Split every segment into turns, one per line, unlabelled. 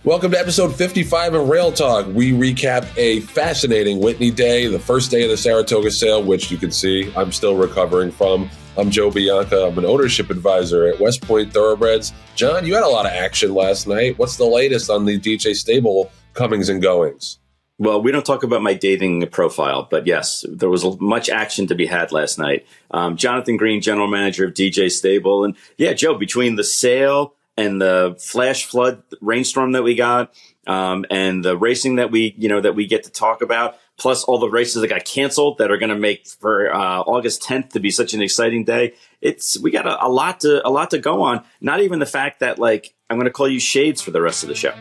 Welcome to episode 55 of Rail Talk. We recap a fascinating Whitney day, the first day of the Saratoga sale, which you can see I'm still recovering from. I'm Joe Bianca. I'm an ownership advisor at West Point Thoroughbreds. Jon, you had a lot of action last night. What's the latest on the DJ stable comings and goings?
Well, we don't talk about my dating profile, but yes, there was much action to be had last night. Jonathan Green, general manager of DJ Stable. And yeah, Joe, between the sale and the flash flood rainstorm that we got, and the racing that we get to talk about, plus all the races that got canceled that are going to make for August 10th to be such an exciting day. We got a lot to go on. Not even the fact that I'm going to call you Shades for the rest of the show.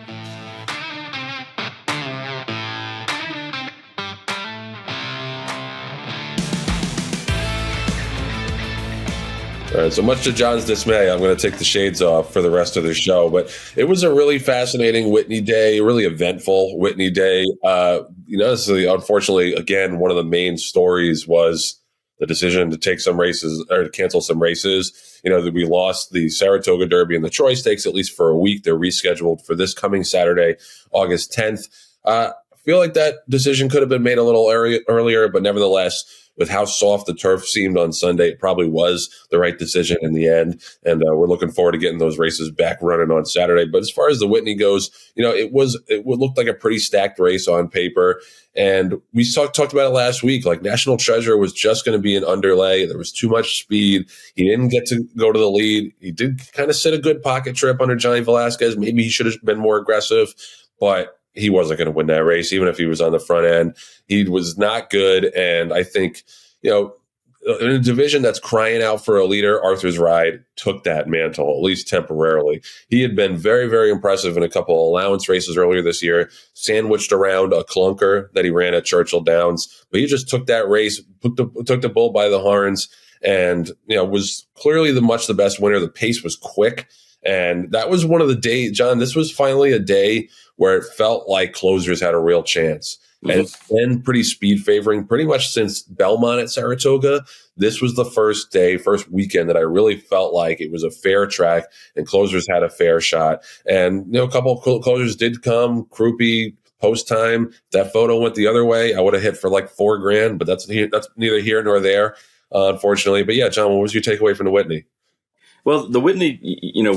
All right, so much to Jon's dismay, I'm going to take the shades off for the rest of the show. But it was a really fascinating Whitney day, really eventful Whitney day. Unfortunately, again, one of the main stories was the decision to take some races or to cancel some races. That we lost the Saratoga Derby and the Troy Stakes, at least for a week. They're rescheduled for this coming Saturday, August 10th. I feel like that decision could have been made a little earlier, but nevertheless, with how soft the turf seemed on Sunday, it probably was the right decision in the end. And we're looking forward to getting those races back running on Saturday. But as far as the Whitney goes, it looked like a pretty stacked race on paper. And we talked about it last week. Like National Treasure was just going to be an underlay. There was too much speed. He didn't get to go to the lead. He did kind of sit a good pocket trip under Johnny Velasquez. Maybe he should have been more aggressive, but he wasn't going to win that race, even if he was on the front end. He was not good. And I think, in a division that's crying out for a leader, Arthur's Ride took that mantle, at least temporarily. He had been very, very impressive in a couple of allowance races earlier this year, sandwiched around a clunker that he ran at Churchill Downs. But he just took that race, took the bull by the horns, and, was clearly the best winner. The pace was quick. And that was one of the days, Jon, this was finally a day where it felt like closers had a real chance. Mm-hmm. And it's been pretty speed favoring pretty much since Belmont at Saratoga. This was the first weekend that I really felt like it was a fair track and closers had a fair shot. And, a couple of closers did come, Crouppy, post time. That photo went the other way. I would have hit for like $4,000, but that's neither here nor there, unfortunately. But yeah, Jon, what was your takeaway from the Whitney?
Well, the Whitney,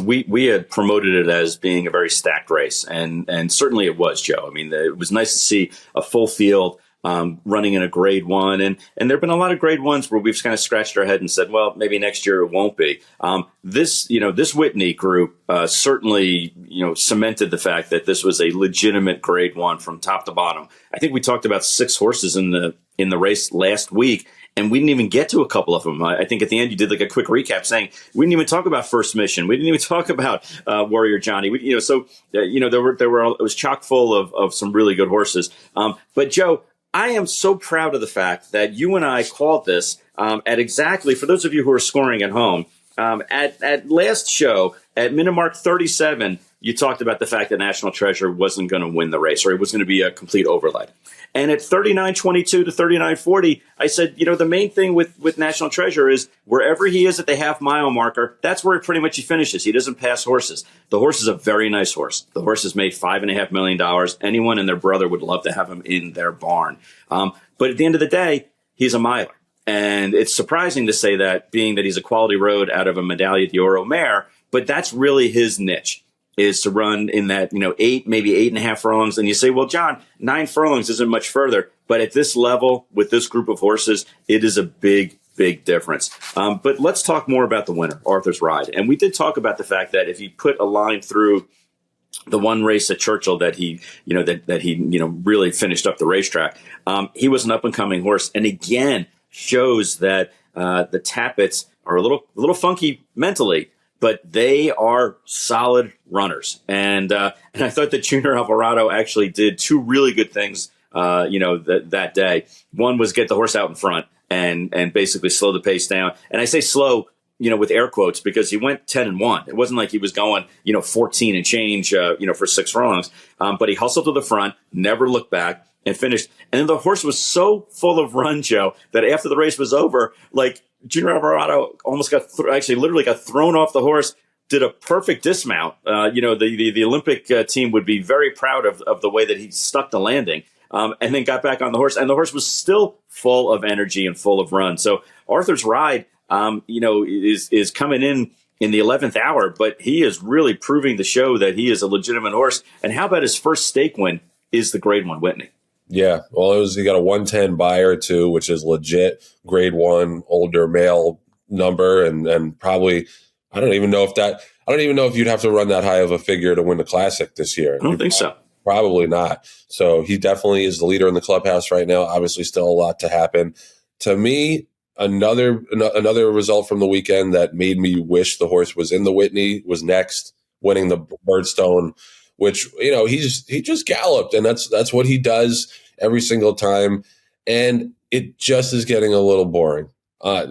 we had promoted it as being a very stacked race, and certainly it was, Joe. I mean, it was nice to see a full field running in a grade one, and there have been a lot of grade ones where we've kind of scratched our head and said, well, maybe next year it won't be. This Whitney group certainly, cemented the fact that this was a legitimate grade one from top to bottom. I think we talked about 6 horses in the race last week. And we didn't even get to a couple of them. I think at the end you did like a quick recap saying we didn't even talk about First Mission. We didn't even talk about Warrior Johnny. It was chock full of some really good horses. But Joe, I am so proud of the fact that you and I called this at exactly, for those of you who are scoring at home, at last show at minute mark 37. You talked about the fact that National Treasure wasn't going to win the race, or it was going to be a complete overlay. And at 39.22 to 39.40, I said, the main thing with National Treasure is wherever he is at the half-mile marker, that's where pretty much he finishes. He doesn't pass horses. The horse is a very nice horse. The horse has made $5.5 million. Anyone and their brother would love to have him in their barn. But at the end of the day, he's a miler. And it's surprising to say that, being that he's a quality road out of a Medaglia d'Oro mare, but that's really his niche, is to run in that, 8, maybe 8.5 furlongs. And you say, well, Jon, 9 furlongs isn't much further. But at this level, with this group of horses, it is a big, big difference. But let's talk more about the winner, Arthur's Ride. And we did talk about the fact that if you put a line through the one race at Churchill that he really finished up the racetrack, he was an up-and-coming horse. And again, shows that the Tappets are a little funky mentally, but they are solid runners. And I thought that Junior Alvarado actually did 2 really good things, that day. One was get the horse out in front and basically slow the pace down. And I say slow, with air quotes, because he went 10-1. It wasn't like he was going, 14 and change, for 6 furlongs. But he hustled to the front, never looked back, and finished. And then the horse was so full of run, Joe, that after the race was over, Junior Alvarado almost literally got thrown off the horse, did a perfect dismount. The Olympic team would be very proud of the way that he stuck the landing, and then got back on the horse, and the horse was still full of energy and full of run. So Arthur's ride, is coming in the 11th hour, but he is really proving to show that he is a legitimate horse. And how about his first stake win is the Grade 1 Whitney?
Yeah, well, he got a 110 buyer too, which is legit Grade 1 older male number, and probably I don't even know if you'd have to run that high of a figure to win the Classic this year.
I don't think so.
Probably not. So he definitely is the leader in the clubhouse right now. Obviously, still a lot to happen. To me, another result from the weekend that made me wish the horse was in the Whitney was Next, winning the Birdstone, which he just galloped, and that's what he does every single time, and it just is getting a little boring. I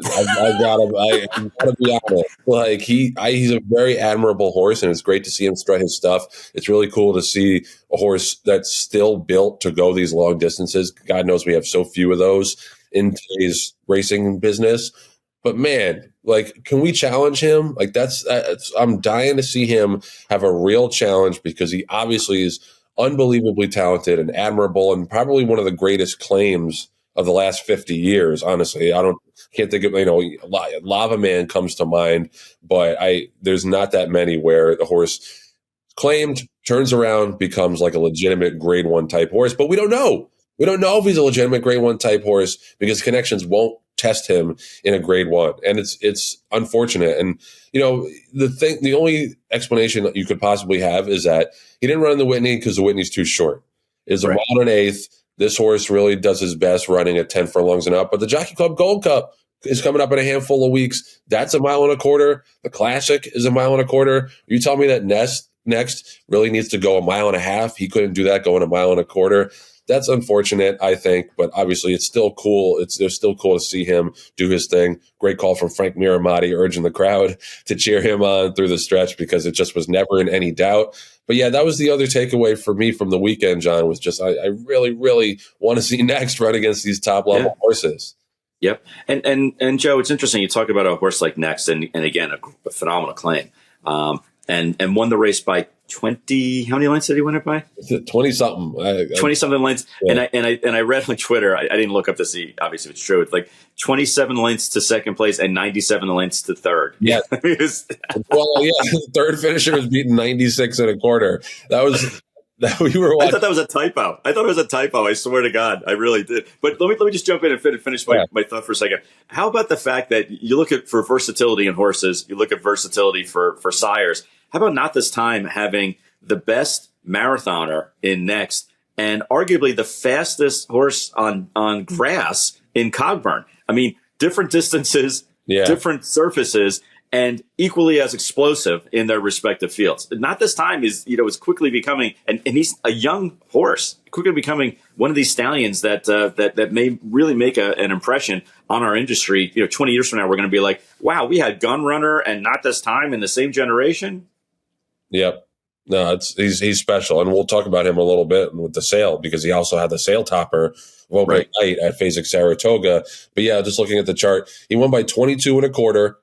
gotta be honest. Like he's a very admirable horse, and it's great to see him strut his stuff. It's really cool to see a horse that's still built to go these long distances. God knows we have so few of those in today's racing business. But man, like, can we challenge him? Like I'm dying to see him have a real challenge, because he obviously is unbelievably talented and admirable, and probably one of the greatest claims of the last 50 years. Honestly, can't think of, Lava Man comes to mind, but there's not that many where the horse claimed, turns around, becomes like a legitimate Grade 1 type horse. But we don't know. We don't know if he's a legitimate Grade 1 type horse, because connections won't test him in a Grade 1, and it's unfortunate. And the only explanation that you could possibly have is that he didn't run in the Whitney because the Whitney's too short. It's a mile and an eighth. This horse really does his best running at 10 furlongs and up. But the Jockey Club Gold Cup is coming up in a handful of weeks. That's a mile and a quarter. The Classic is a mile and a quarter. You tell me that Next really needs to go a mile and a half. He couldn't do that going a mile and a quarter. That's unfortunate, I think, but obviously it's still cool. It's still cool to see him do his thing. Great call from Frank Miramati, urging the crowd to cheer him on through the stretch, because it just was never in any doubt. But yeah, that was the other takeaway for me from the weekend, John, was just I really, really want to see Next run against these top level horses.
Yep. And Joe, it's interesting. You talk about a horse like Next, and again, a phenomenal claim. And won the race by 20. How many lengths did he win it by?
20 something.
20 something lengths. Yeah. And I read on Twitter. I didn't look up to see obviously if it's true. It's like 27 lengths to second place and 97 lengths to third.
Yeah. Third finisher was beaten 96 and a quarter. That we were watching.
I thought that was a typo. I swear to God, I really did. But let me just jump in and finish my thought for a second. How about the fact that you look at for versatility in horses, you look at versatility for sires. How about not this time having the best marathoner in Next and arguably the fastest horse on grass in Cogburn? I mean, different distances, different surfaces, and equally as explosive in their respective fields. Not this time is quickly becoming, and he's a young horse, quickly becoming one of these stallions that may really make an impression on our industry. 20 years from now, we're going to be like, wow, we had Gun Runner and Not This Time in the same generation.
Yep. No, he's special, and we'll talk about him a little bit with the sale, because he also had the sale topper opening night at Fasig-Saratoga. But yeah, just looking at the chart, he won by 22 and a quarter.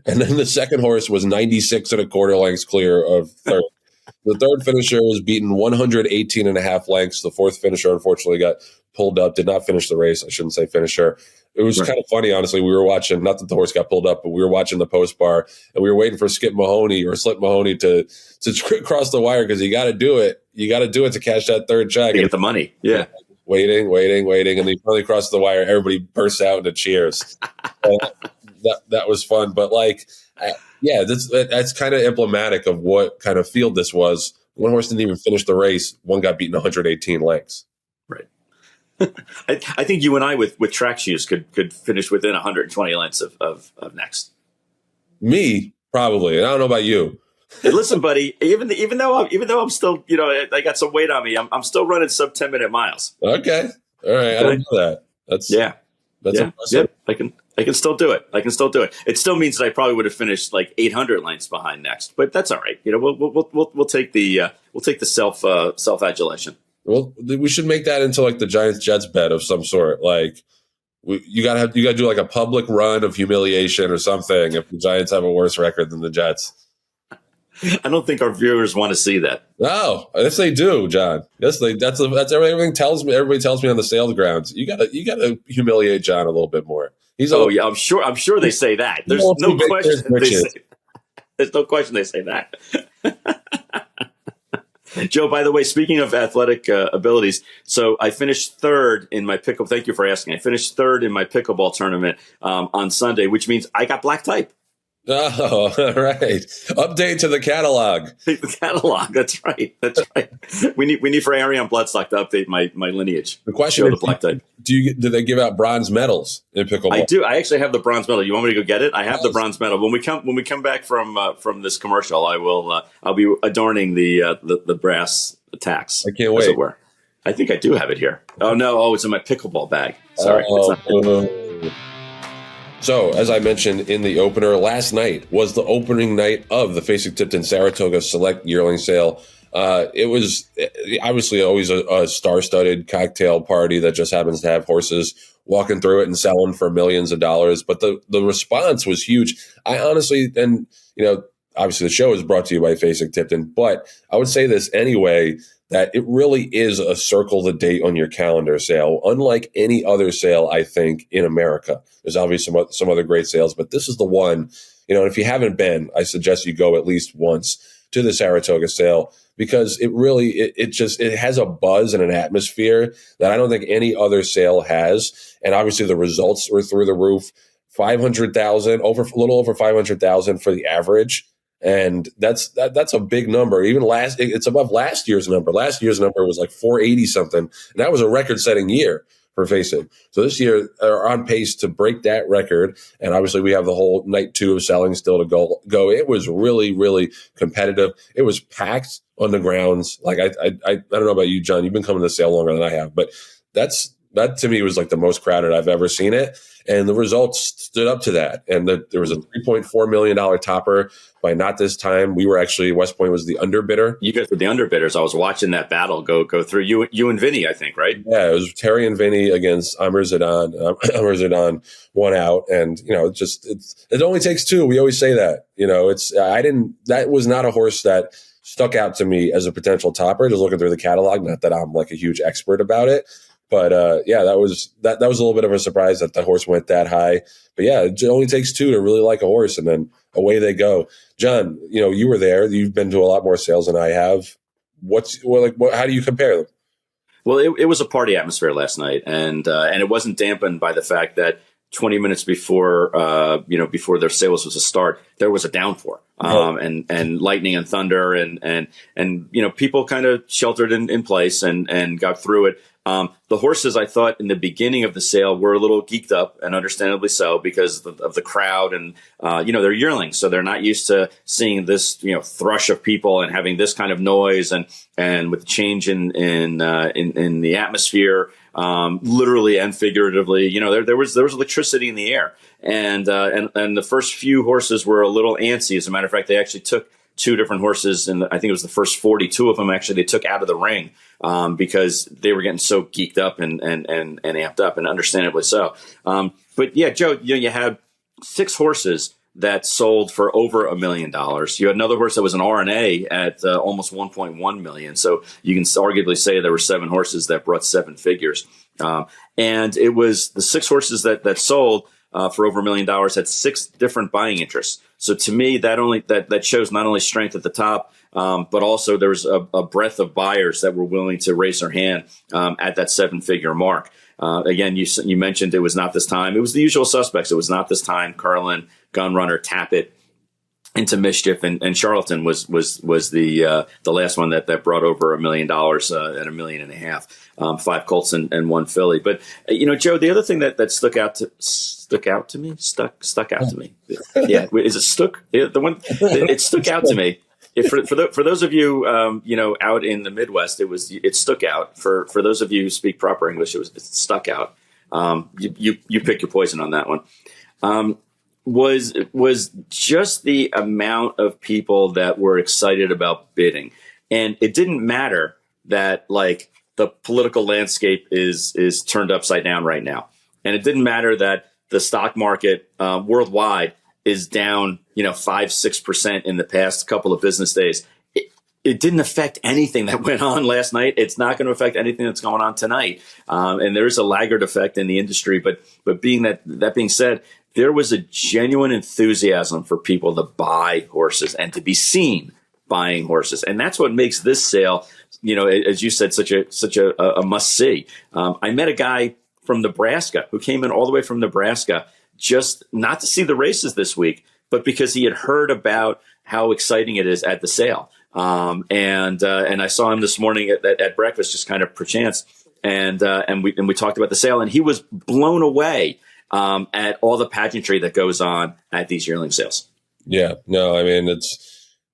And then the second horse was 96 and a quarter lengths clear of third. The third finisher was beaten 118 and a half lengths. The fourth finisher, unfortunately, got pulled up, did not finish the race. I shouldn't say finisher. It was kind of funny, honestly. We were watching, not that the horse got pulled up, but we were watching the post bar, and we were waiting for Slip Mahoney to cross the wire, because you got to do it. You got to do it to cash that third check.
To get the money. Yeah.
Waiting. And he finally crossed the wire. Everybody bursts out into cheers. That was fun. But that's kind of emblematic of what kind of field this was. One horse didn't even finish the race. One got beaten 118 lengths.
Right. I think you and I with track shoes could finish within 120 lengths of Next.
Me, probably. And I don't know about you.
Hey, listen, buddy, even though I'm still, I got some weight on me, I'm still running sub 10-minute miles.
Okay. All right. I don't know that. That's impressive.
Yeah. I can still do it. It still means that I probably would have finished like 800 lengths behind Next, but that's all right. We'll take the self adulation.
Well, we should make that into like the Giants Jets bet of some sort. Like you got to do like a public run of humiliation or something if the Giants have a worse record than the Jets.
I don't think our viewers want to see that.
No, yes they do, John. Yes, that's everything tells me. Everybody tells me on the sales grounds. You gotta humiliate John a little bit more.
Yeah, I'm sure they say that. There's no question they say. There's no question they say that. Joe, by the way, speaking of athletic abilities, so I finished third in my pickle. Thank you for asking. I finished third in my pickleball tournament on Sunday, which means I got black type.
Oh, all right. Update to the catalog.
The catalog. That's right. We need for Ariane Bloodstock to update my lineage.
The question is,
the black type.
Do they give out bronze medals in pickleball?
I do. I actually have the bronze medal. You want me to go get it? I have the bronze medal. When we come back from this commercial, I'll be adorning the brass tacks.
I can't wait.
As it were. I think I do have it here. Oh no! Oh, it's in my pickleball bag. Sorry.
So, as I mentioned in the opener, last night was the opening night of the Fasig-Tipton Saratoga Select Yearling Sale. It was obviously always a star-studded cocktail party that just happens to have horses walking through it and selling for millions of dollars. But the response was huge. I honestly, and obviously the show is brought to you by Fasig-Tipton, but I would say this anyway, that it really is a circle the date on your calendar sale, unlike any other sale, I think, in America. There's obviously some other great sales, but this is the one, and if you haven't been, I suggest you go at least once to the Saratoga sale, because it really, it has a buzz and an atmosphere that I don't think any other sale has. And obviously the results were through the roof. 500,000, a little over 500,000 for the average. And that's a big number. Even it's above last year's number. Last year's number was like 480 something. And that was a record setting year for Fasig. So this year are on pace to break that record. And obviously we have the whole night 2 of selling still to go. It was really, really competitive. It was packed on the grounds. Like I don't know about you, John, you've been coming to the sale longer than I have, but that to me was like the most crowded I've ever seen it. And the results stood up to that. And there was a $3.4 million topper by Not This Time. We were actually, West Point was the underbidder.
You guys were the underbidders. I was watching that battle go through. You and Vinny, I think, right?
Yeah, it was Terry and Vinny against Amr Zidane. Amr Zidane won out. And, it only takes two. We always say that. That was not a horse that stuck out to me as a potential topper, just looking through the catalog. Not that I'm like a huge expert about it. But that was a little bit of a surprise that the horse went that high. But yeah, it only takes two to really like a horse, and then away they go. John, you were there. You've been to a lot more sales than I have. How do you compare them?
Well, it was a party atmosphere last night, and it wasn't dampened by the fact that 20 minutes before their sale was to start, there was a downpour, and lightning and thunder, and people kind of sheltered in place and got through it. The horses, I thought, in the beginning of the sale were a little geeked up, and understandably so, because of the crowd, and they're yearlings, so they're not used to seeing this thrush of people and having this kind of noise, and with the change in the atmosphere, literally and figuratively, there was electricity in the air, and the first few horses were a little antsy. As a matter of fact, they actually took 2 different horses, and I think it was the first 42 of them actually they took out of the ring because they were getting so geeked up and amped up, and understandably so. But yeah, Joe, you had 6 horses that sold for over $1 million. You had another horse that was an RNA at almost 1.1 million. So you can arguably say there were 7 horses that brought 7 figures. And it was the 6 horses that sold for over $1 million had 6 different buying interests. So to me, that shows not only strength at the top, but also there was a breadth of buyers that were willing to raise their hand at that 7-figure mark. Again, you mentioned it was Not This Time. It was the usual suspects. It was Not This Time, Curlin, Gunrunner, Tappet, Into Mischief, and Charlatan was the last one that brought over $1 million at $1.5 million. 5 Colts and 1 Filly. But Joe, the other thing that stuck out to me. Yeah, is it stuck? The one it stuck out to me. For those of you out in the Midwest, it stuck out. For those of you who speak proper English, it stuck out. You pick your poison on that one. Was just the amount of people that were excited about bidding, and it didn't matter that the political landscape is turned upside down right now, and it didn't matter that the stock market worldwide is down, 5-6% in the past couple of business days. It didn't affect anything that went on last night. It's not going to affect anything that's going on tonight. And there is a laggard effect in the industry. But that being said, there was a genuine enthusiasm for people to buy horses and to be seen buying horses. And that's what makes this sale, as you said, such a must see. I met a guy from Nebraska who came in all the way from Nebraska just not to see the races this week, but because he had heard about how exciting it is at the sale. And I saw him this morning at breakfast, just kind of perchance, and we talked about the sale, and he was blown away at all the pageantry that goes on at these yearling sales.
Yeah, no, I mean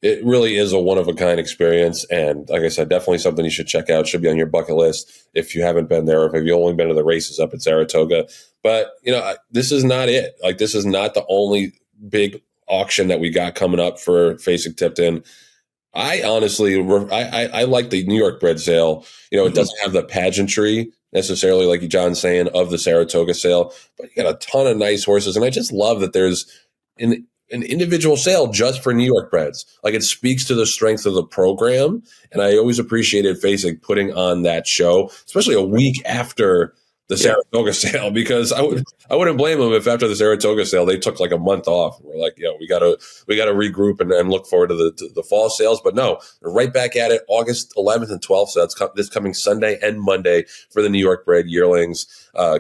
it really is a one of a kind experience, and like I said, definitely something you should check out. Should be on your bucket list if you haven't been there, or if you've only been to the races up at Saratoga. But this is not it. Like, this is not the only big auction that we got coming up for Fasig-Tipton. I honestly, I like the New York bred sale. It doesn't have the pageantry necessarily, like John's saying, of the Saratoga sale, but you got a ton of nice horses. And I just love that there's an individual sale just for New York breds. Like, it speaks to the strength of the program. And I always appreciated Fasig putting on that show, especially a week after the Saratoga sale, because I wouldn't blame them if after the Saratoga sale they took like a month off. We're like, we gotta regroup and look forward to the fall sales. But no, they're right back at it, August 11th and 12th. So that's this coming Sunday and Monday for the New York bred yearlings.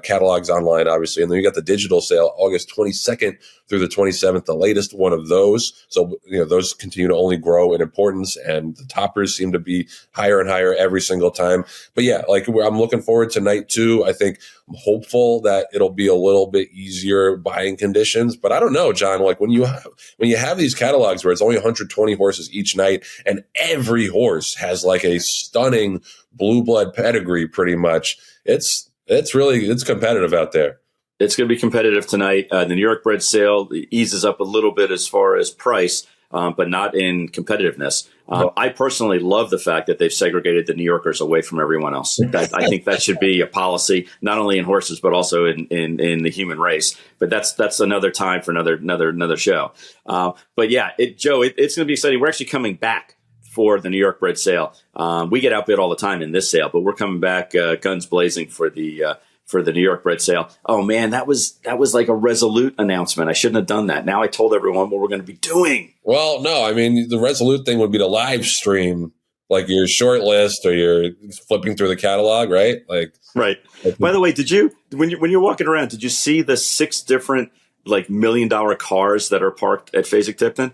Catalogs online, obviously, and then you got the digital sale August 22nd through the 27th, the latest one of those. So those continue to only grow in importance, and the toppers seem to be higher and higher every single time. But yeah, like, I'm looking forward to night 2. I think I'm hopeful that it'll be a little bit easier buying conditions, but I don't know, John. Like, when you have these catalogs where it's only 120 horses each night, and every horse has like a stunning blue blood pedigree, pretty much, it's competitive out there.
It's going to be competitive tonight. The New York bred sale eases up a little bit as far as price, but not in competitiveness. I personally love the fact that they've segregated the New Yorkers away from everyone else. I think that should be a policy, not only in horses, but also in the human race. But that's another time for another show. But yeah, Joe, it's going to be exciting. We're actually coming back for the New York bred sale. We get outbid all the time in this sale, but we're coming back guns blazing for the New York bred sale. Oh man, that was like a Resolute announcement. I shouldn't have done that. Now I told everyone what we're going to be doing.
Well, no, I mean, the Resolute thing would be to live stream, like, your short list, or you're flipping through the catalog, right?
Right. By the way, did you, when you're walking around, did you see the 6 different like $1 million cars that are parked at Fasig-Tipton?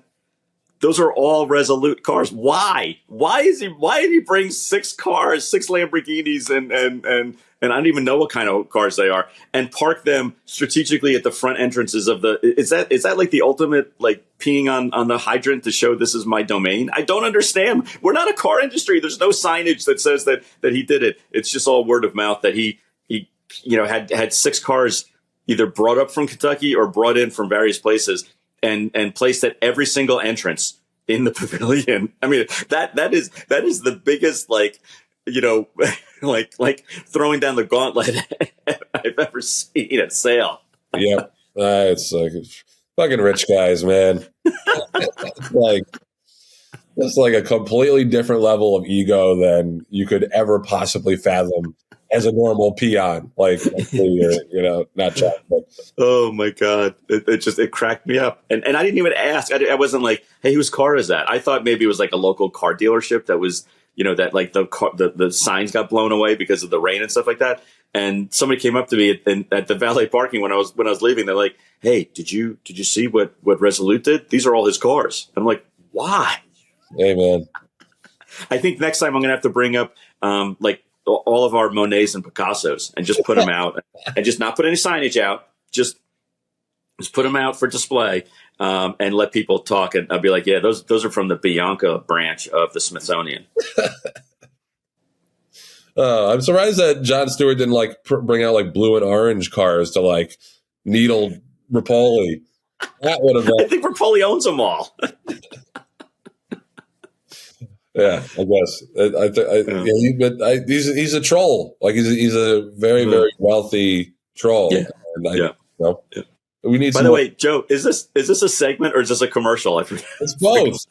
Those are all Resolute cars. Why? Why did he bring 6 cars, 6 Lamborghinis, and I don't even know what kind of cars they are, and park them strategically at the front entrances of the? Is that like the ultimate, like, peeing on the hydrant to show this is my domain? I don't understand. We're not a car industry. There's no signage that says that he did it. It's just all word of mouth that he had 6 cars either brought up from Kentucky or brought in from various places, and placed at every single entrance in the pavilion. I mean, that is the biggest, like, like throwing down the gauntlet I've ever seen at sale.
Yeah, it's like fucking rich guys, man. It's like a completely different level of ego than you could ever possibly fathom as a normal peon, like you're, not John. But.
Oh my God. It cracked me up. And I didn't even ask. I wasn't like, hey, whose car is that? I thought maybe it was like a local car dealership that was, that like the signs got blown away because of the rain and stuff like that. And somebody came up to me at the valet parking when I was leaving. They're like, hey, did you see what Resolute did? These are all his cars. I'm like, why?
Hey, man.
I think next time I'm going to have to bring up, like, all of our Monets and Picassos and just put them out and just not put any signage out. Just put them out for display, and let people talk. And I'll be like, yeah, those are from the Bianca branch of the Smithsonian.
I'm surprised that Jon Stewart didn't bring out like blue and orange cars to like needle Repole. That would have been.
I think Repole owns them all.
Yeah, I guess. He's a troll. Like he's a very very wealthy troll.
Yeah.
And We need.
By the way, Joe, is this a segment or is this a commercial? I forget.
It's both.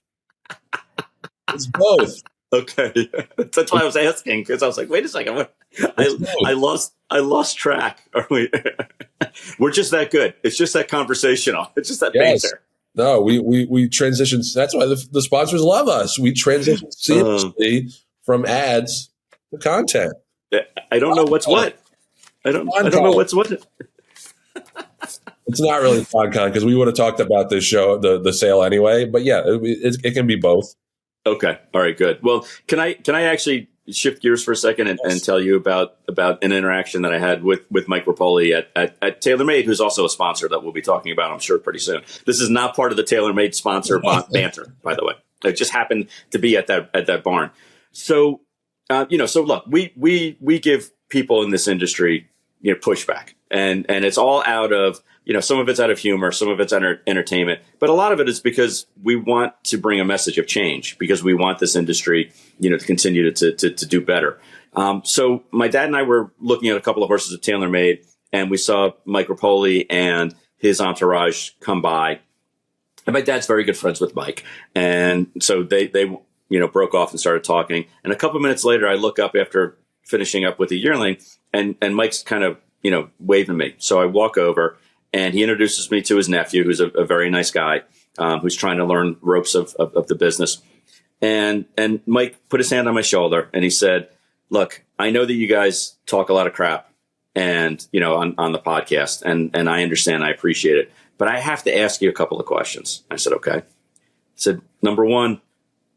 It's both.
Okay, that's why I was asking, because I was like, wait a second, I lost track. Are we? We're just that good. It's just that conversational. It's just that banter.
No, we transition. That's why the sponsors love us. We transition seamlessly from ads to content.
I don't know what's what. I don't know what's what.
It's not really PodCon because we would have talked about this show, the sale anyway. But yeah, it can be both.
Okay. All right. Good. Well, can I actually shift gears for a second and tell you about an interaction that I had with Mike Repole at TaylorMade, who's also a sponsor that we'll be talking about, I'm sure, pretty soon. This is not part of the TaylorMade sponsor banter, by the way. It just happened to be at that barn. So, so look, we give people in this industry, pushback, and it's all out of, some of it's out of humor, some of it's entertainment, but a lot of it is because we want to bring a message of change, because we want this industry, to continue to do better. So my dad and I were looking at a couple of horses at TaylorMade, and we saw Mike Repole and his entourage come by. And my dad's very good friends with Mike. And so they broke off and started talking. And a couple of minutes later, I look up after finishing up with the yearling, and Mike's kind of, waving me. So I walk over, and he introduces me to his nephew, who's a very nice guy, who's trying to learn ropes of the business. And Mike put his hand on my shoulder, and he said, "Look, I know that you guys talk a lot of crap, and on the podcast, and I understand, I appreciate it, but I have to ask you a couple of questions." I said, "Okay." I said, "Number one,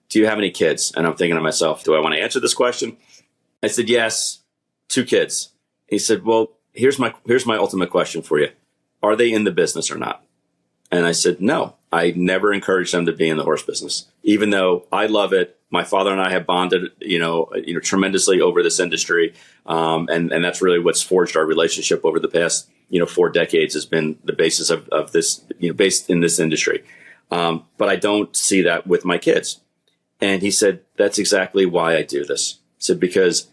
do you have any kids?" And I'm thinking to myself, do I want to answer this question? I said, "Yes, 2 kids." He said, "Well, here's my ultimate question for you. Are they in the business or not?" And I said, "No, I never encouraged them to be in the horse business, even though I love it. My father and I have bonded, tremendously over this industry. And that's really what's forged our relationship over the past, 4 decades, has been the basis of this, based in this industry. But I don't see that with my kids." And he said, "That's exactly why I do this." He said, "Because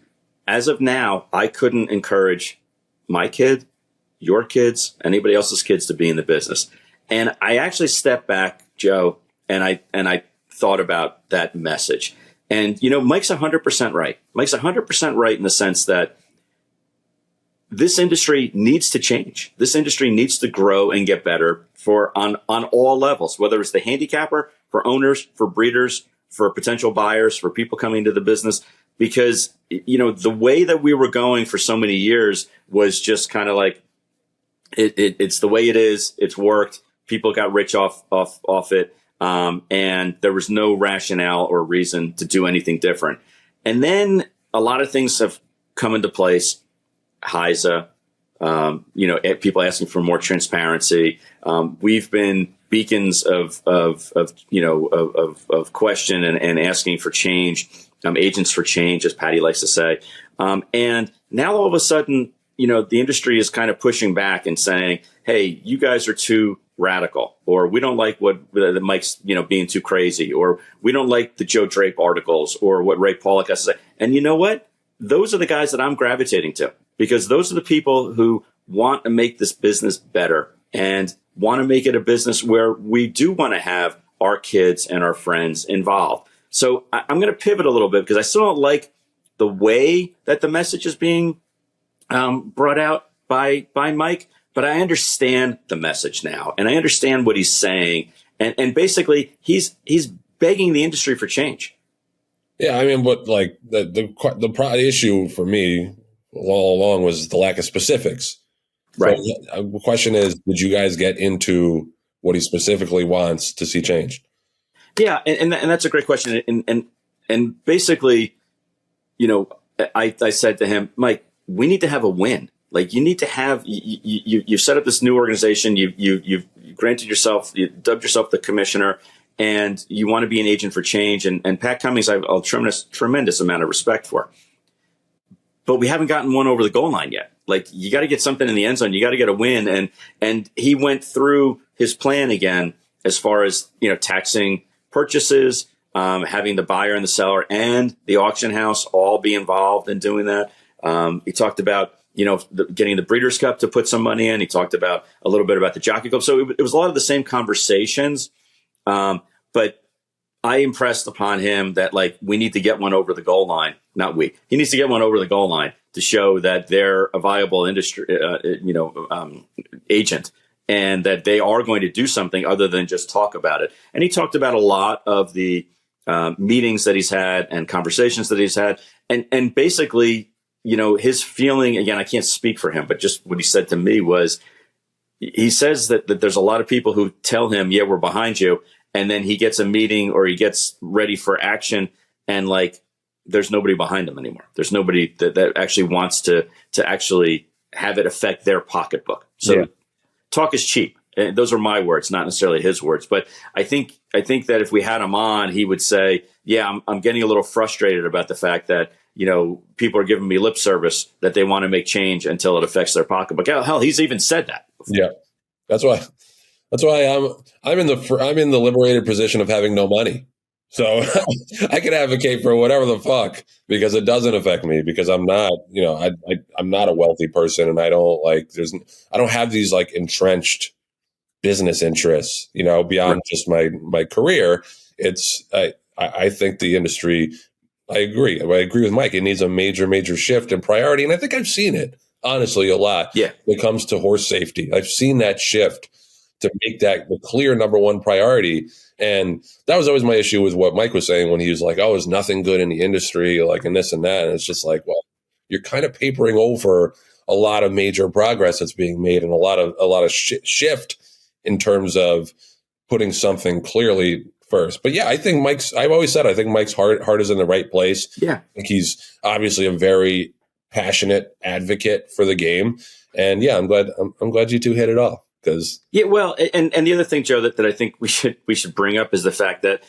as of now, I couldn't encourage my kid, your kids, anybody else's kids to be in the business." And I actually stepped back, Joe, and I thought about that message. And, Mike's 100% right. Mike's 100% right in the sense that this industry needs to change. This industry needs to grow and get better on all levels, whether it's the handicapper, for owners, for breeders, for potential buyers, for people coming to the business. Because, the way that we were going for so many years was just kind of like, it's the way it is. It's worked. People got rich off it. And there was no rationale or reason to do anything different. And then a lot of things have come into place. HISA, people asking for more transparency. We've been beacons of question and asking for change, agents for change, as Patty likes to say. And now all of a sudden, the industry is kind of pushing back and saying, "Hey, you guys are too radical," or "We don't like what the Mike's, being too crazy," or "We don't like the Joe Drape articles," or what Ray Pollock has to say. And you know what? Those are the guys that I'm gravitating to, because those are the people who want to make this business better and want to make it a business where we do want to have our kids and our friends involved. So I'm going to pivot a little bit, because I still don't like the way that the message is being brought out by Mike, but I understand the message now, and I understand what he's saying, and basically he's begging the industry for change.
Yeah, I mean, but like the issue for me all along was the lack of specifics.
Right.
So the question is, did you guys get into what he specifically wants to see changed?
Yeah, and that's a great question, and basically, I said to him, "Mike, we need to have a win. Like, you need to have, you've set up this new organization. You've granted yourself, you dubbed yourself the commissioner, and you want to be an agent for change. And Pat Cummings, I have a tremendous amount of respect for. But we haven't gotten one over the goal line yet. Like, you got to get something in the end zone. You got to get a win." And he went through his plan again, as far as, taxing purchases, having the buyer and the seller and the auction house all be involved in doing that. He talked about, getting the Breeders' Cup to put some money in. He talked about a little bit about the Jockey Club. So it was a lot of the same conversations. But I impressed upon him that we need to get one over the goal line. He needs to get one over the goal line to show that they're a viable industry, agent, and that they are going to do something other than just talk about it. And he talked about a lot of the meetings that he's had and conversations that he's had. And basically, his feeling, again, I can't speak for him, but just what he said to me was, he says that there's a lot of people who tell him, yeah, we're behind you. And then he gets a meeting or he gets ready for action, and there's nobody behind him anymore. There's nobody that actually wants to actually have it affect their pocketbook. So talk is cheap. And those are my words, not necessarily his words. But I think that if we had him on, he would say, yeah, I'm getting a little frustrated about the fact that, people are giving me lip service that they want to make change until it affects their pocketbook. Hell, he's even said that before.
Yeah. That's why I'm in the liberated position of having no money. So I can advocate for whatever the fuck, because it doesn't affect me, because I'm not, I'm not a wealthy person, and I don't have these entrenched business interests, beyond just my career. I think the industry, I agree with Mike. It needs a major shift in priority. And I think I've seen it, honestly, a lot.
Yeah.
When it comes to horse safety, I've seen that shift to make that the clear number one priority. And that was always my issue with what Mike was saying when he was like, oh, there's nothing good in the industry, and this and that. And it's just well, you're kind of papering over a lot of major progress that's being made, and a lot of shift in terms of putting something clearly first. But yeah, I've always said, I think Mike's heart is in the right place.
Yeah.
I think he's obviously a very passionate advocate for the game. And yeah, I'm glad you two hit it off.
Well, and the other thing, Joe, that I think we should bring up is the fact that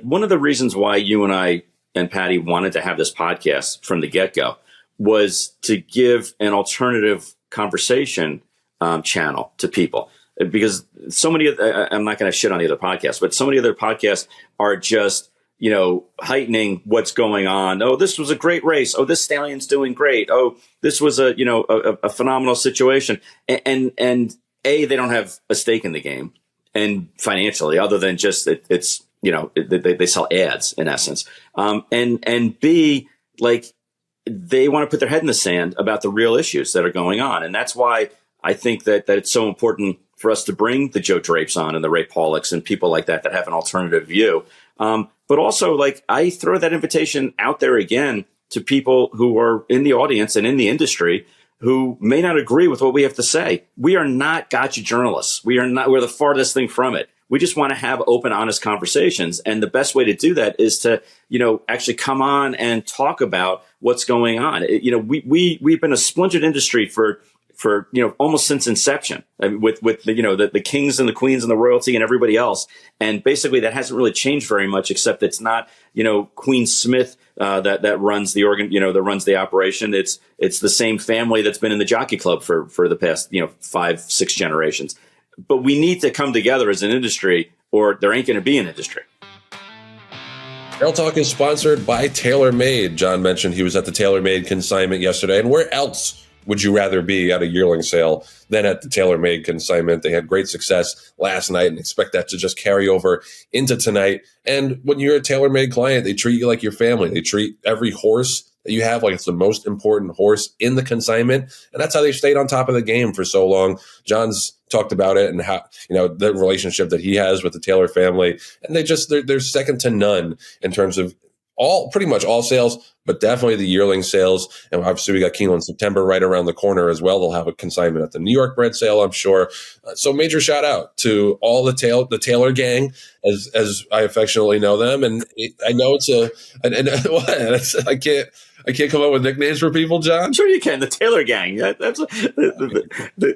one of the reasons why you and I and Patty wanted to have this podcast from the get-go was to give an alternative conversation channel to people, because so many I'm not going to shit on the other podcasts, but so many other podcasts are just heightening what's going on. Oh, this was a great race. Oh, this stallion's doing great. Oh, this was a phenomenal situation, and they don't have a stake in the game, and financially, other than just they sell ads in essence. And B, they want to put their head in the sand about the real issues that are going on. And that's why I think that it's so important for us to bring the Joe Drapes on and the Ray Pollacks and people like that have an alternative view. But also, I throw that invitation out there again to people who are in the audience and in the industry who may not agree with what we have to say. We are not gotcha journalists. We're the farthest thing from it. We just want to have open, honest conversations. And the best way to do that is to, actually come on and talk about what's going on. We've been a splintered industry for almost since inception, with the kings and the queens and the royalty and everybody else. And basically that hasn't really changed very much, except it's not, Queen Smith that runs the organ, that runs the operation. It's the same family that's been in the Jockey Club for the past, 5-6 generations. But we need to come together as an industry, or there ain't going to be an industry.
Trail Talk is sponsored by TaylorMade. Jon mentioned he was at the TaylorMade consignment yesterday. And where else would you rather be at a yearling sale than at the TaylorMade consignment? They had great success last night and expect that to just carry over into tonight. And when you're a TaylorMade client, they treat you like your family. They treat every horse that you have like it's the most important horse in the consignment. And that's how they've stayed on top of the game for so long. Jon's talked about it and how, the relationship that he has with the Taylor family. And they're second to none in terms of pretty much all sales, but definitely the yearling sales. And obviously we got Keeneland September right around the corner as well. They'll have a consignment at the New York bred sale, I'm sure. So major shout out to all the Taylor gang, as I affectionately know them. And I know I can't come up with nicknames for people, Jon.
Sure you can. The Taylor gang. That's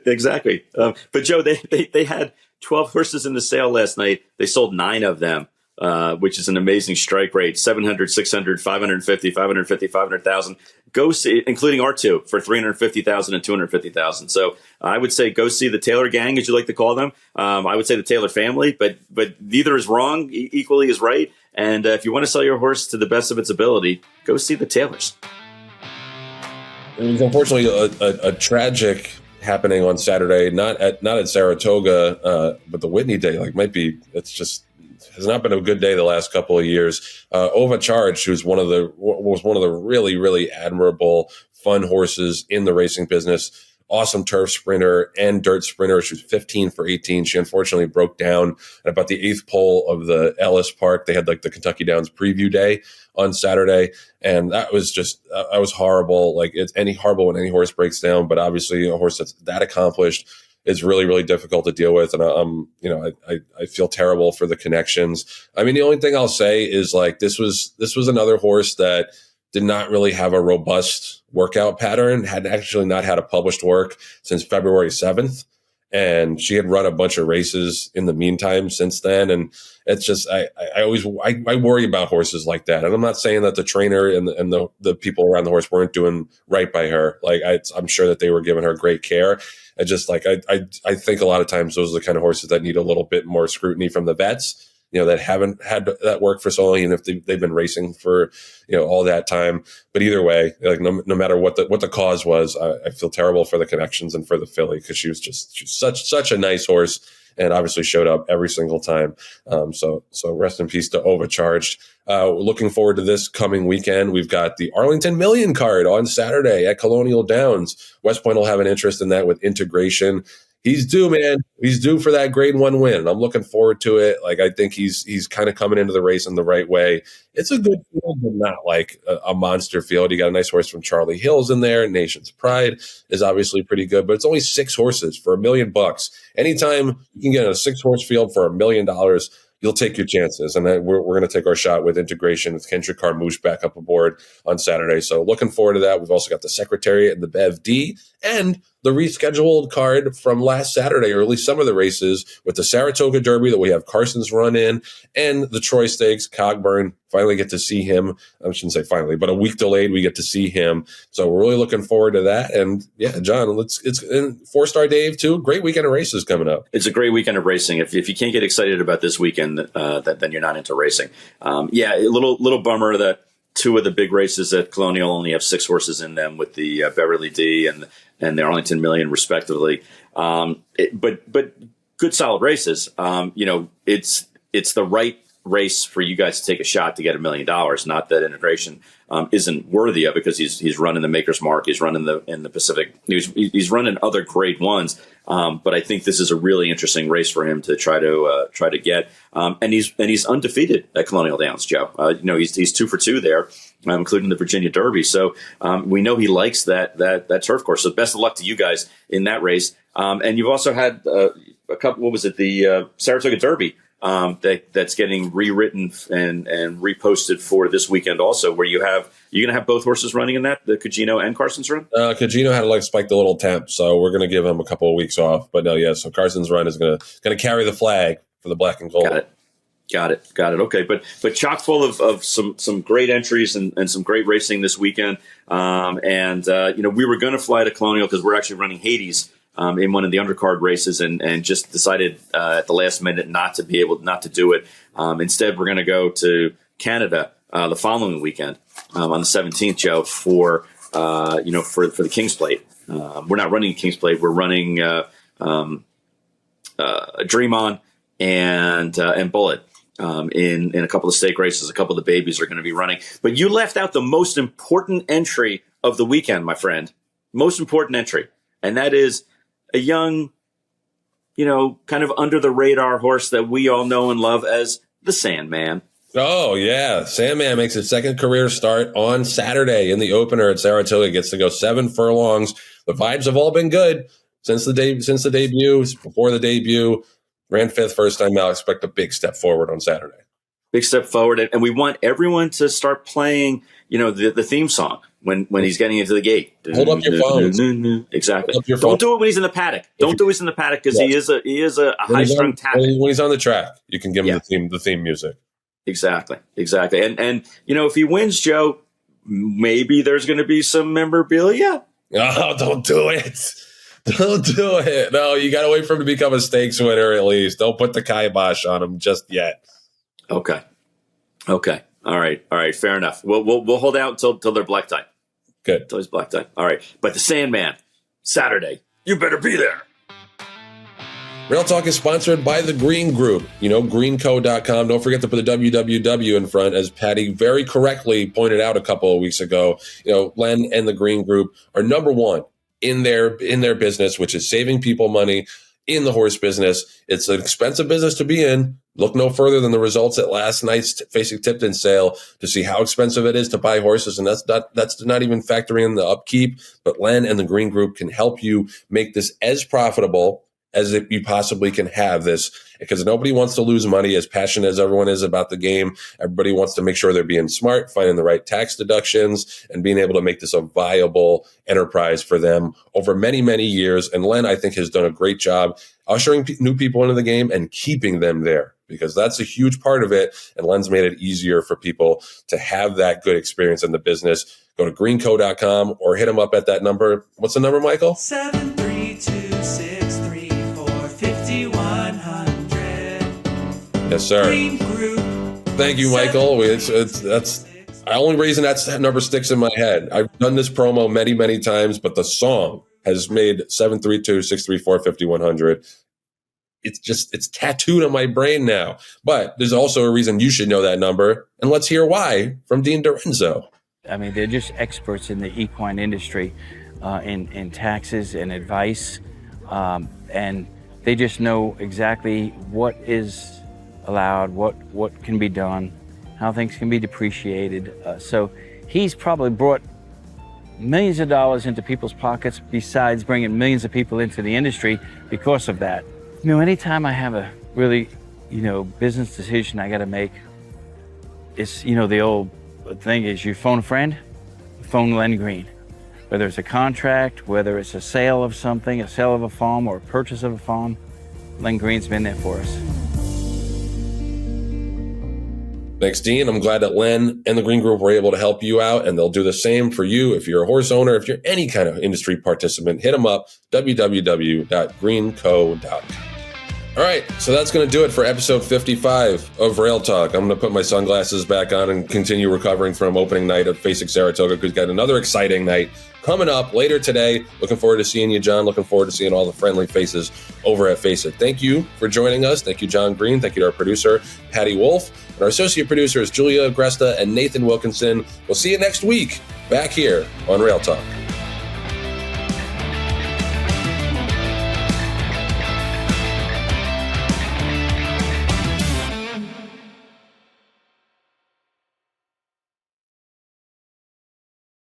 exactly. But Joe, they had 12 horses in the sale last night. They sold 9 of them. Which is an amazing strike rate, 700, 600, 550, 550, 500,000. Go see, including R2 for 350,000 and 250,000. So I would say go see the Taylor gang, as you like to call them. I would say the Taylor family, but neither is wrong. Equally is right. And if you want to sell your horse to the best of its ability, go see the Taylors.
It was unfortunately a tragic happening on Saturday, not at Saratoga, but the Whitney day. Like, might be, it's just has not been a good day the last couple of years. Ova Charge, who was one of the really, really admirable, fun horses in the racing business. Awesome turf sprinter and dirt sprinter. She was 15 for 18. She unfortunately broke down at about the 8th pole of the Ellis Park. They had like the Kentucky Downs preview day on Saturday, and that was horrible. Like, it's horrible when any horse breaks down, but obviously a horse that's that accomplished is really, really difficult to deal with. And I feel terrible for the connections. I mean, the only thing I'll say is, like, this was another horse that did not really have a robust workout pattern, had actually not had a published work since February 7th. And she had run a bunch of races in the meantime since then. And it's just, I worry about horses like that. And I'm not saying that the trainer and the people around the horse weren't doing right by her. Like, I'm sure that they were giving her great care. I just, like, I think a lot of times those are the kind of horses that need a little bit more scrutiny from the vets, that haven't had that work for so long, and if they've been racing for, all that time. But either way, like, no matter what the cause was, I feel terrible for the connections and for the filly, because she's such a nice horse, and obviously showed up every single time. So rest in peace to Overcharged. Looking forward to this coming weekend. We've got the Arlington Million card on Saturday at Colonial Downs. West Point will have an interest in that with Integration. He's due, man. He's due for that grade 1 win. I'm looking forward to it. Like, I think he's kind of coming into the race in the right way. It's a good field, but not like a monster field. You got a nice horse from Charlie Hills in there. Nation's Pride is obviously pretty good, but it's only 6 horses for $1 million. Anytime you can get a 6-horse field for $1 million, you'll take your chances. And then we're going to take our shot with Integration with Kendrick Carmouche back up aboard on Saturday. So looking forward to that. We've also got the Secretariat and the Bev D, and the rescheduled card from last Saturday, or at least some of the races, with the Saratoga Derby that we have Carson's run in, and the Troy Stakes. Cogburn, finally get to see him. I shouldn't say finally, but a week delayed, we get to see him. So we're really looking forward to that. And yeah, John, it's 4-star Dave too. Great weekend of races coming up.
It's a great weekend of racing. If you can't get excited about this weekend, then you're not into racing. A little bummer that 2 of the big races at Colonial only have 6 horses in them, with the Beverly D and the Arlington Million, respectively. But good, solid races. It's the right race for you guys to take a shot to get $1 million. Not that Integration isn't worthy of it, because he's running the Maker's Mark, he's running in the Pacific, he's running other grade 1s. But I think this is a really interesting race for him to try to get. And he's undefeated at Colonial Downs, Joe. He's 2 for 2 there, including the Virginia Derby. So we know he likes that turf course. So best of luck to you guys in that race. And you've also had a couple. What was it? The Saratoga Derby. That's getting rewritten and reposted for this weekend also, where you're going to have both horses running in that, the Cugino and Carson's run?
Cugino had to spike the little temp, so we're going to give him a couple of weeks off. But no, yeah, so Carson's run is going to carry the flag for the black and gold.
Got it. Okay, but chock full of some great entries and some great racing this weekend. We were going to fly to Colonial because we're actually running Hades in one of the undercard races, and just decided at the last minute not to do it. Instead, we're going to go to Canada the following weekend on the 17th, Joe, for the King's Plate. We're not running King's Plate. We're running Dream On and Bullet in a couple of stake races. A couple of the babies are going to be running. But you left out the most important entry of the weekend, my friend. Most important entry, and that is a young, kind of under the radar horse that we all know and love as the Sandman.
Oh, yeah. Sandman makes his second career start on Saturday in the opener at Saratoga. Gets to go 7 furlongs. The vibes have all been good since the debut, before the debut. Ran 5th first time out. Expect a big step forward on Saturday.
Big step forward. And we want everyone to start playing, the theme song when he's getting into the gate.
Hold up your phones.
Exactly. Don't do it when he's in the paddock. Don't do it in the paddock, because he is a high-strung tapper.
When he's on the track, you can give him the theme music.
Exactly. And if he wins, Joe, maybe there's going to be some memorabilia.
Oh, don't do it. Don't do it. No, you got to wait for him to become a stakes winner at least. Don't put the kibosh on him just yet.
Okay. All right. Fair enough. We'll hold out until they're black tie.
Good.
It's always black tie. All right. But the Sandman, Saturday, you better be there.
Rail Talk is sponsored by the Green Group, greenco.com. Don't forget to put the www in front, as Patty very correctly pointed out a couple of weeks ago. Len and the Green Group are number one in their business, which is saving people money in the horse business. It's an expensive business to be in. Look no further than the results at last night's Fasig-Tipton sale to see how expensive it is to buy horses. And that's not even factoring in the upkeep. But Len and the Green Group can help you make this as profitable as if you possibly can have this, because nobody wants to lose money. As passionate as everyone is about the game, everybody wants to make sure they're being smart, finding the right tax deductions, and being able to make this a viable enterprise for them over many, many years. And Len, I think, has done a great job ushering new people into the game and keeping them there, because that's a huge part of it. And Len's made it easier for people to have that good experience in the business. Go to greenco.com or hit them up at that number. What's the number, Michael?
732-634-5100.
Yes, sir.
Green Group.
Thank you, Michael. That's the only reason that number sticks in my head. I've done this promo many, many times, but the song has made 732-634-5100. It's tattooed on my brain now. But there's also a reason you should know that number. And let's hear why from Dean Dorenzo.
I mean, they're just experts in the equine industry, in taxes and advice. And they just know exactly what is allowed, what can be done, how things can be depreciated. So he's probably brought millions of dollars into people's pockets, besides bringing millions of people into the industry because of that. Anytime I have a really, business decision I got to make, it's, the old thing is you phone a friend, phone Len Green. Whether it's a contract, whether it's a sale of something, a sale of a farm or a purchase of a farm, Len Green's been there for us.
Thanks, Dean. I'm glad that Len and the Green Group were able to help you out, and they'll do the same for you. If you're a horse owner, if you're any kind of industry participant, hit them up, www.greenco.com. All right, so that's going to do it for episode 55 of Rail Talk. I'm going to put my sunglasses back on and continue recovering from opening night at Fasig Saratoga, because we've got another exciting night coming up later today. Looking forward to seeing you, John. Looking forward to seeing all the friendly faces over at Fasig. Thank you for joining us. Thank you, Jon Green. Thank you to our producer, Patty Wolf. And our associate producers, Julia Agresta and Nathan Wilkinson. We'll see you next week back here on Rail Talk.